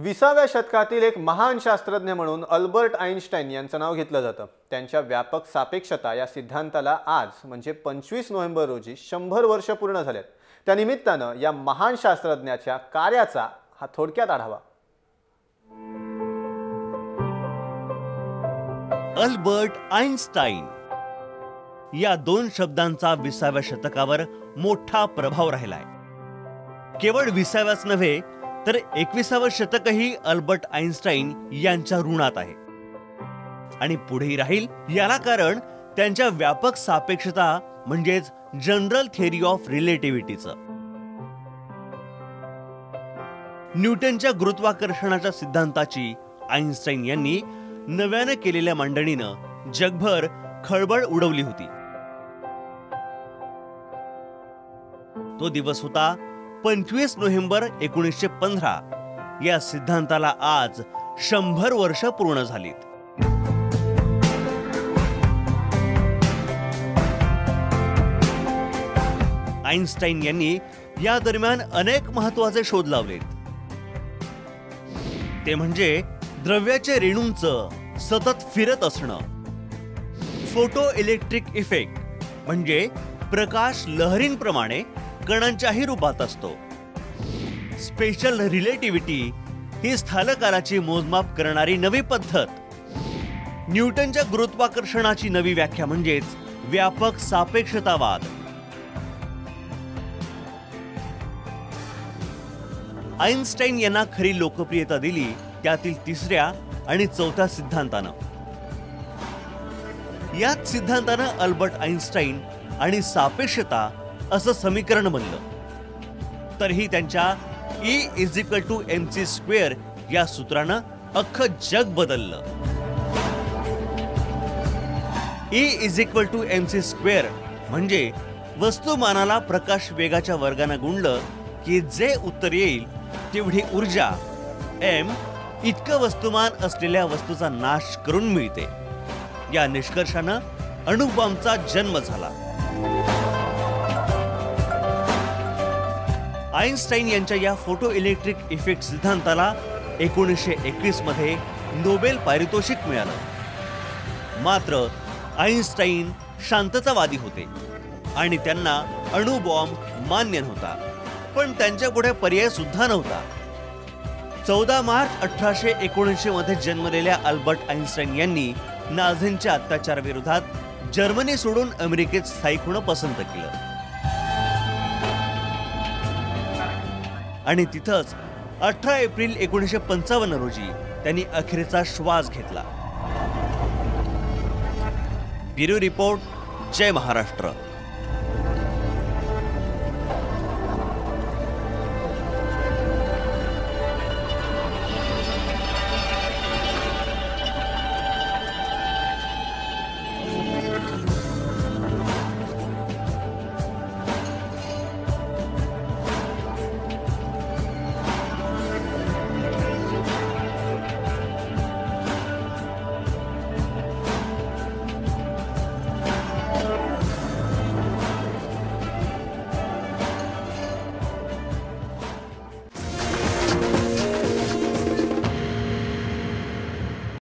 20व्या शतकातील एक महान शास्त्रज्ञ म्हणून अल्बर्ट आइन्स्टाईन यांचं नाव घेतलं जातं। त्यांच्या व्यापक सापेक्षता या सिद्धांताला आज म्हणजे 25 नोव्हेंबर रोजी 100 वर्ष पूर्ण झालेत। त्या निमित्तानं या महान शास्त्रज्ञाच्या कार्याचा हा थोडक्यात आढावा। अल्बर्ट आइन्स्टाईन या दोन शब्दांचा 20व्या शतकावर मोठा प्रभाव राहिलाय। केवळ 20व्याच नव्हे तर 21व्या शतकही अल्बर्ट आइन्स्टाईन यांच्या ऋणात आहे आणि पुढेही राहील। याला कारण त्यांच्या व्यापक सापेक्षता म्हणजेच जनरल थिअरी ऑफ रिलेटिव्हिटीचं। न्यूटनच्या गुरुत्वाकर्षणाच्या सिद्धांताची आइन्स्टाईन यांनी नव्याने केलेल्या मांडणीनं जगभर खळबळ उडवली होती। तो दिवस होता 25 नोव्हेंबर 1915। या सिद्धांताला आज 100 वर्ष पूर्ण झालीत। आइन्स्टाईन यांनी या दरम्यान अनेक महत्त्वाचे शोध लावलेत। ते म्हणजे द्रव्याचे रेणूंचं सतत फिरत असणं, फोटो इलेक्ट्रिक इफेक्ट म्हणजे प्रकाश लहरींप्रमाणे कणांच्याही रूपात असतो, स्पेशल रिलेटिव्हिटी ही स्थलकालाची मोजमाप करणारी नवी पद्धत, न्यूटनच्या गुरुत्वाकर्षणाची नवी व्याख्या म्हणजेच व्यापक सापेक्षतावाद। आइन्स्टाईन यांना खरी लोकप्रियता दिली त्यातील 3ऱ्या आणि 4थ्या सिद्धांतानं। याच सिद्धांतानं अल्बर्ट आइन्स्टाईन आणि सापेक्षता असं समीकरण बनलं। तरीही त्यांच्या E = mc² या सूत्रानं अख्खं जग बदललं। E = mc² म्हणजे वस्तुमानाला प्रकाश वेगाच्या वर्गानं गुणलं की जे उत्तर येईल तेवढी ऊर्जा m इतकं वस्तुमान असलेल्या वस्तूचा नाश करून मिळते। या निष्कर्षानं अणुबॉम्बचा जन्म झाला। आइन्स्टाईन यांच्या या फोटो इलेक्ट्रिक इफेक्ट सिद्धांताला 1921 मध्ये नोबेल पारितोषिक मिळालं। मात्र आइन्स्टाईन शांततावादी होते आणि त्यांना अणुबॉम्ब मान्य नव्हता, पण त्यांच्यापुढे पर्याय सुद्धा नव्हता। 14 मार्च 1879 मध्ये जन्मलेल्या अल्बर्ट आइन्स्टाईन यांनी नाझींच्या अत्याचाराविरोधात जर्मनी सोडून अमेरिकेत स्थायिक होणं पसंत केलं आणि तिथंच 18 एप्रिल 1955 रोजी त्यांनी अखेरचा श्वास घेतला। ब्युरो रिपोर्ट, जय महाराष्ट्र।